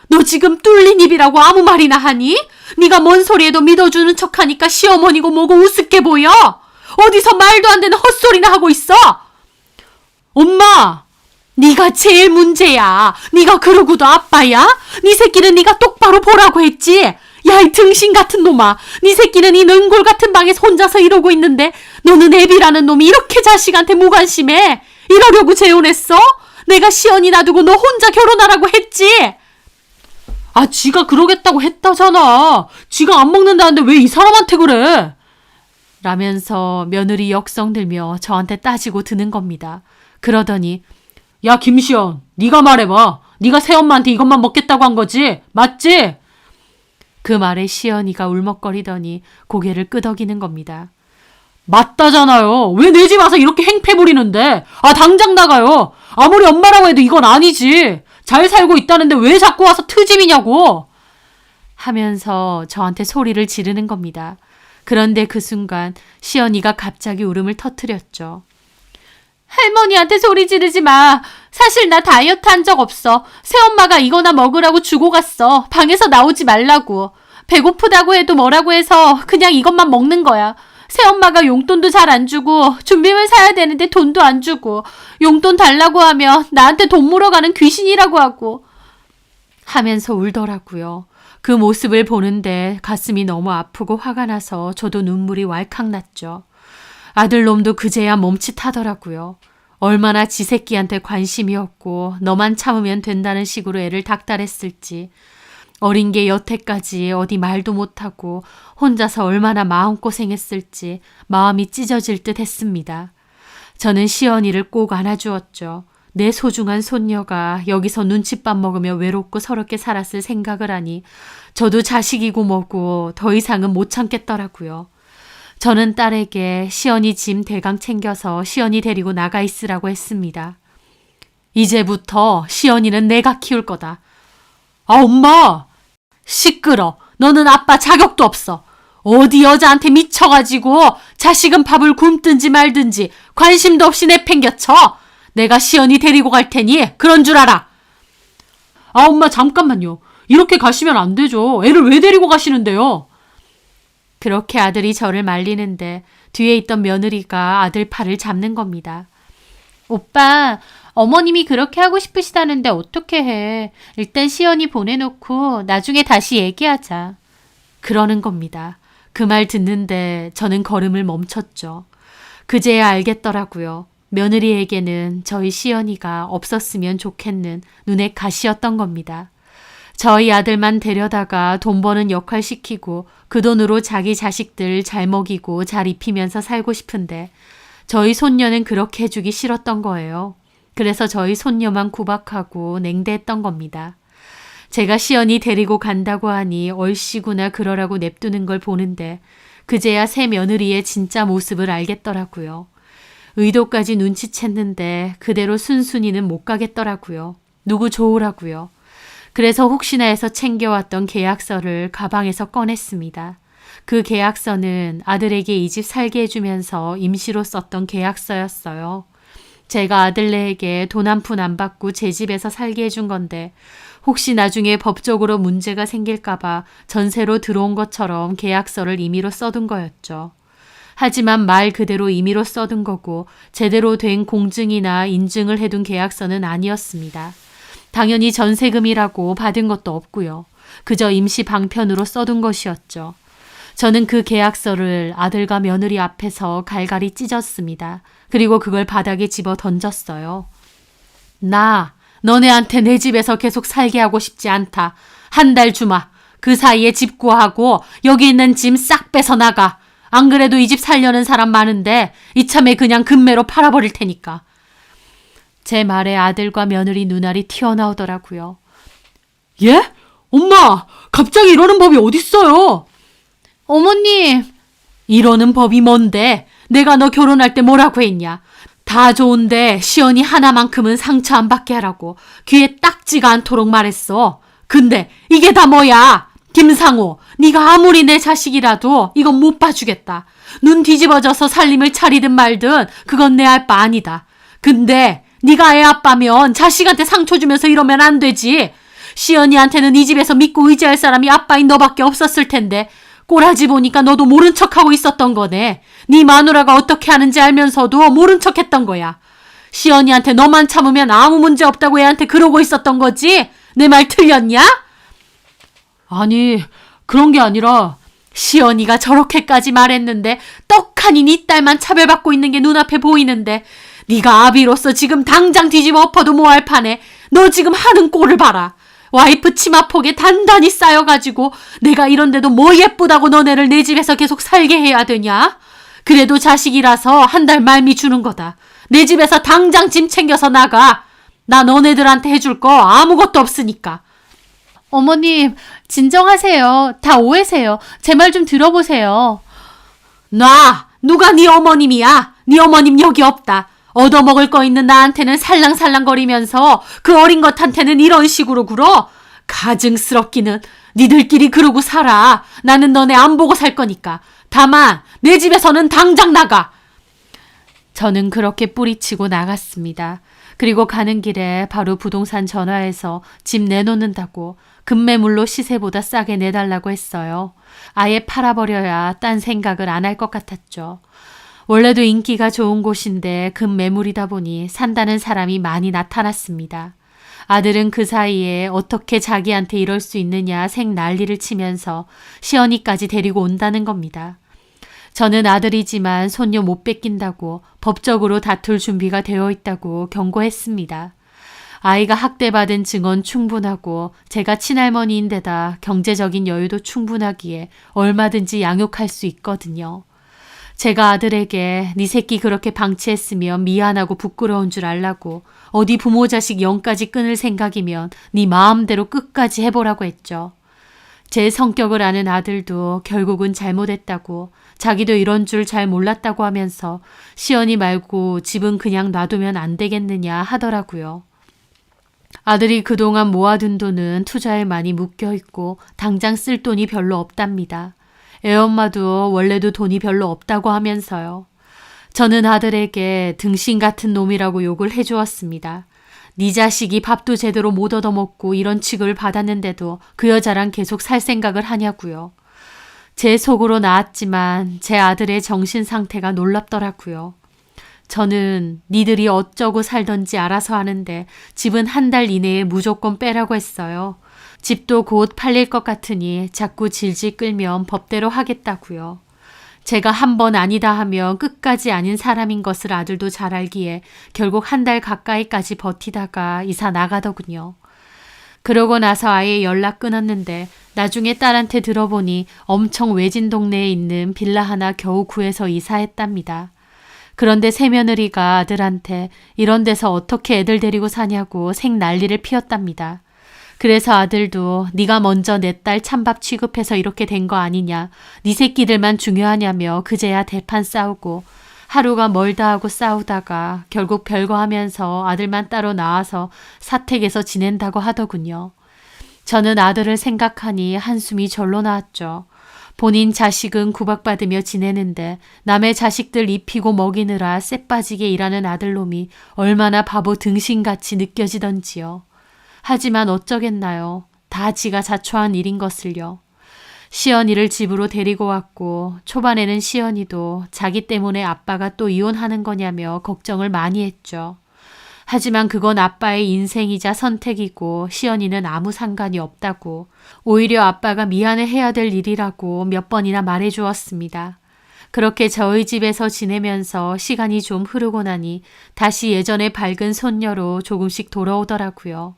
너 지금 뚫린 입이라고 아무 말이나 하니? 네가 뭔 소리에도 믿어주는 척하니까 시어머니고 뭐고 우습게 보여. 어디서 말도 안 되는 헛소리나 하고 있어. 엄마, 네가 제일 문제야. 네가 그러고도 아빠야? 네 새끼는 네가 똑바로 보라고 했지. 야, 이 등신 같은 놈아. 네 새끼는 이 능골 같은 방에서 혼자서 이러고 있는데 너는 애비라는 놈이 이렇게 자식한테 무관심해. 이러려고 재혼했어? 내가 시연이 놔두고 너 혼자 결혼하라고 했지. 아, 지가 그러겠다고 했다잖아. 지가 안 먹는다는데 왜 이 사람한테 그래? 라면서 며느리 역성들며 저한테 따지고 드는 겁니다. 그러더니 야, 김시연, 네가 말해봐. 네가 새엄마한테 이것만 먹겠다고 한 거지? 맞지? 그 말에 시연이가 울먹거리더니 고개를 끄덕이는 겁니다. 맞다잖아요. 왜 내 집 와서 이렇게 행패 부리는데? 아, 당장 나가요. 아무리 엄마라고 해도 이건 아니지. 잘 살고 있다는데 왜 자꾸 와서 트집이냐고. 하면서 저한테 소리를 지르는 겁니다. 그런데 그 순간 시연이가 갑자기 울음을 터뜨렸죠. 할머니한테 소리 지르지 마. 사실 나 다이어트 한 적 없어. 새엄마가 이거나 먹으라고 주고 갔어. 방에서 나오지 말라고. 배고프다고 해도 뭐라고 해서 그냥 이것만 먹는 거야. 새엄마가 용돈도 잘 안 주고 준비물 사야 되는데 돈도 안 주고 용돈 달라고 하면 나한테 돈 물어가는 귀신이라고 하고 하면서 울더라고요. 그 모습을 보는데 가슴이 너무 아프고 화가 나서 저도 눈물이 왈칵 났죠. 아들놈도 그제야 멈칫하더라고요. 얼마나 지 새끼한테 관심이 없고 너만 참으면 된다는 식으로 애를 닥달했을지. 어린 게 여태까지 어디 말도 못하고 혼자서 얼마나 마음고생했을지 마음이 찢어질 듯 했습니다. 저는 시연이를 꼭 안아주었죠. 내 소중한 손녀가 여기서 눈칫밥 먹으며 외롭고 서럽게 살았을 생각을 하니 저도 자식이고 뭐고 더 이상은 못 참겠더라고요. 저는 딸에게 시연이 짐 대강 챙겨서 시연이 데리고 나가 있으라고 했습니다. 이제부터 시연이는 내가 키울 거다. 아, 엄마! 시끄러. 너는 아빠 자격도 없어. 어디 여자한테 미쳐가지고 자식은 밥을 굶든지 말든지 관심도 없이 내팽겨쳐. 내가 시연이 데리고 갈 테니 그런 줄 알아. 아, 엄마 잠깐만요. 이렇게 가시면 안 되죠. 애를 왜 데리고 가시는데요? 그렇게 아들이 저를 말리는데 뒤에 있던 며느리가 아들 팔을 잡는 겁니다. 오빠, 어머님이 그렇게 하고 싶으시다는데 어떻게 해. 일단 시연이 보내놓고 나중에 다시 얘기하자. 그러는 겁니다. 그 말 듣는데 저는 걸음을 멈췄죠. 그제야 알겠더라고요. 며느리에게는 저희 시연이가 없었으면 좋겠는 눈의 가시였던 겁니다. 저희 아들만 데려다가 돈 버는 역할 시키고 그 돈으로 자기 자식들 잘 먹이고 잘 입히면서 살고 싶은데 저희 손녀는 그렇게 해주기 싫었던 거예요. 그래서 저희 손녀만 구박하고 냉대했던 겁니다. 제가 시연이 데리고 간다고 하니 얼씨구나 그러라고 냅두는 걸 보는데 그제야 새 며느리의 진짜 모습을 알겠더라고요. 의도까지 눈치챘는데 그대로 순순히는 못 가겠더라고요. 누구 좋으라고요. 그래서 혹시나 해서 챙겨왔던 계약서를 가방에서 꺼냈습니다. 그 계약서는 아들에게 이 집 살게 해주면서 임시로 썼던 계약서였어요. 제가 아들네에게 돈 한 푼 안 받고 제 집에서 살게 해준 건데 혹시 나중에 법적으로 문제가 생길까봐 전세로 들어온 것처럼 계약서를 임의로 써둔 거였죠. 하지만 말 그대로 임의로 써둔 거고 제대로 된 공증이나 인증을 해둔 계약서는 아니었습니다. 당연히 전세금이라고 받은 것도 없고요. 그저 임시 방편으로 써둔 것이었죠. 저는 그 계약서를 아들과 며느리 앞에서 갈갈이 찢었습니다. 그리고 그걸 바닥에 집어 던졌어요. 나 너네한테 내 집에서 계속 살게 하고 싶지 않다. 한 달 주마. 그 사이에 집 구하고 여기 있는 짐 싹 빼서 나가. 안 그래도 이 집 살려는 사람 많은데 이참에 그냥 금매로 팔아버릴 테니까. 제 말에 아들과 며느리 눈알이 튀어나오더라고요. 예? 엄마! 갑자기 이러는 법이 어딨어요? 어머님! 이러는 법이 뭔데? 내가 너 결혼할 때 뭐라고 했냐? 다 좋은데 시연이 하나만큼은 상처 안 받게 하라고 귀에 딱지가 않도록 말했어. 근데 이게 다 뭐야? 김상호, 네가 아무리 내 자식이라도 이건 못 봐주겠다. 눈 뒤집어져서 살림을 차리든 말든 그건 내 알 바 아니다. 근데 네가 애 아빠면 자식한테 상처 주면서 이러면 안 되지. 시연이한테는 이 집에서 믿고 의지할 사람이 아빠인 너밖에 없었을 텐데 꼬라지 보니까 너도 모른 척하고 있었던 거네. 네 마누라가 어떻게 하는지 알면서도 모른 척했던 거야. 시연이한테 너만 참으면 아무 문제 없다고 애한테 그러고 있었던 거지? 내 말 틀렸냐? 아니, 그런 게 아니라 시연이가 저렇게까지 말했는데 떡하니 네 딸만 차별받고 있는 게 눈앞에 보이는데 네가 아비로서 지금 당장 뒤집어 엎어도 뭐할 판에 너 지금 하는 꼴을 봐라. 와이프 치마폭에 단단히 쌓여가지고 내가 이런데도 뭐 예쁘다고 너네를 내 집에서 계속 살게 해야 되냐? 그래도 자식이라서 한 달 말미 주는 거다. 내 집에서 당장 짐 챙겨서 나가. 나 너네들한테 해줄 거 아무것도 없으니까. 어머님, 진정하세요. 다 오해세요. 제 말 좀 들어보세요. 놔! 누가 네 어머님이야? 네 어머님 여기 없다. 얻어먹을 거 있는 나한테는 살랑살랑거리면서 그 어린 것한테는 이런 식으로 굴어? 가증스럽기는. 니들끼리 그러고 살아. 나는 너네 안 보고 살 거니까. 다만 내 집에서는 당장 나가. 저는 그렇게 뿌리치고 나갔습니다. 그리고 가는 길에 바로 부동산 전화해서 집 내놓는다고 급매물로 시세보다 싸게 내달라고 했어요. 아예 팔아버려야 딴 생각을 안 할 것 같았죠. 원래도 인기가 좋은 곳인데 급매물이다 보니 산다는 사람이 많이 나타났습니다. 아들은 그 사이에 어떻게 자기한테 이럴 수 있느냐 생 난리를 치면서 시어니까지 데리고 온다는 겁니다. 저는 아들이지만 손녀 못 뺏긴다고 법적으로 다툴 준비가 되어 있다고 경고했습니다. 아이가 학대받은 증언 충분하고 제가 친할머니인데다 경제적인 여유도 충분하기에 얼마든지 양육할 수 있거든요. 제가 아들에게 네 새끼 그렇게 방치했으면 미안하고 부끄러운 줄 알라고 어디 부모 자식 영까지 끊을 생각이면 네 마음대로 끝까지 해보라고 했죠. 제 성격을 아는 아들도 결국은 잘못했다고 자기도 이런 줄 잘 몰랐다고 하면서 시연이 말고 집은 그냥 놔두면 안 되겠느냐 하더라고요. 아들이 그동안 모아둔 돈은 투자에 많이 묶여있고 당장 쓸 돈이 별로 없답니다. 애엄마도 원래도 돈이 별로 없다고 하면서요. 저는 아들에게 등신 같은 놈이라고 욕을 해주었습니다. 네 자식이 밥도 제대로 못 얻어먹고 이런 취급을 받았는데도 그 여자랑 계속 살 생각을 하냐고요. 제 속으로 나았지만 제 아들의 정신 상태가 놀랍더라고요. 저는 니들이 어쩌고 살던지 알아서 하는데 집은 한 달 이내에 무조건 빼라고 했어요. 집도 곧 팔릴 것 같으니 자꾸 질질 끌면 법대로 하겠다고요. 제가 한 번 아니다 하면 끝까지 아닌 사람인 것을 아들도 잘 알기에 결국 한 달 가까이까지 버티다가 이사 나가더군요. 그러고 나서 아예 연락 끊었는데 나중에 딸한테 들어보니 엄청 외진 동네에 있는 빌라 하나 겨우 구해서 이사했답니다. 그런데 새며느리가 아들한테 이런 데서 어떻게 애들 데리고 사냐고 생 난리를 피웠답니다. 그래서 아들도 네가 먼저 내 딸 찬밥 취급해서 이렇게 된 거 아니냐. 네 새끼들만 중요하냐며 그제야 대판 싸우고 하루가 멀다 하고 싸우다가 결국 별거 하면서 아들만 따로 나와서 사택에서 지낸다고 하더군요. 저는 아들을 생각하니 한숨이 절로 나왔죠. 본인 자식은 구박받으며 지내는데 남의 자식들 입히고 먹이느라 쎄빠지게 일하는 아들놈이 얼마나 바보 등신같이 느껴지던지요. 하지만 어쩌겠나요. 다 지가 자초한 일인 것을요. 시연이를 집으로 데리고 왔고 초반에는 시연이도 자기 때문에 아빠가 또 이혼하는 거냐며 걱정을 많이 했죠. 하지만 그건 아빠의 인생이자 선택이고 시연이는 아무 상관이 없다고 오히려 아빠가 미안해해야 될 일이라고 몇 번이나 말해주었습니다. 그렇게 저희 집에서 지내면서 시간이 좀 흐르고 나니 다시 예전의 밝은 손녀로 조금씩 돌아오더라고요.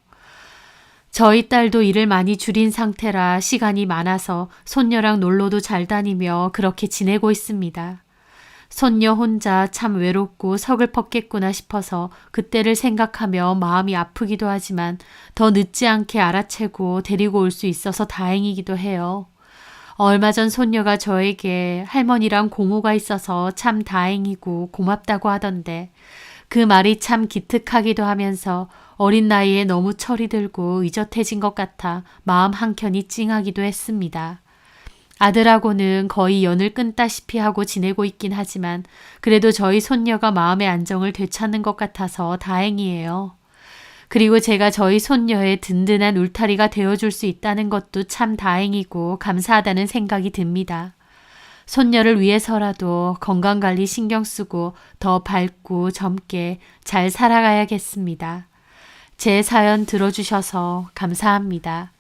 저희 딸도 일을 많이 줄인 상태라 시간이 많아서 손녀랑 놀러도 잘 다니며 그렇게 지내고 있습니다. 손녀 혼자 참 외롭고 서글펐겠구나 싶어서 그때를 생각하며 마음이 아프기도 하지만 더 늦지 않게 알아채고 데리고 올 수 있어서 다행이기도 해요. 얼마 전 손녀가 저에게 할머니랑 고모가 있어서 참 다행이고 고맙다고 하던데 그 말이 참 기특하기도 하면서 어린 나이에 너무 철이 들고 의젓해진 것 같아 마음 한켠이 찡하기도 했습니다. 아들하고는 거의 연을 끊다시피 하고 지내고 있긴 하지만 그래도 저희 손녀가 마음의 안정을 되찾는 것 같아서 다행이에요. 그리고 제가 저희 손녀의 든든한 울타리가 되어줄 수 있다는 것도 참 다행이고 감사하다는 생각이 듭니다. 손녀를 위해서라도 건강관리 신경 쓰고 더 밝고 젊게 잘 살아가야겠습니다. 제 사연 들어주셔서 감사합니다.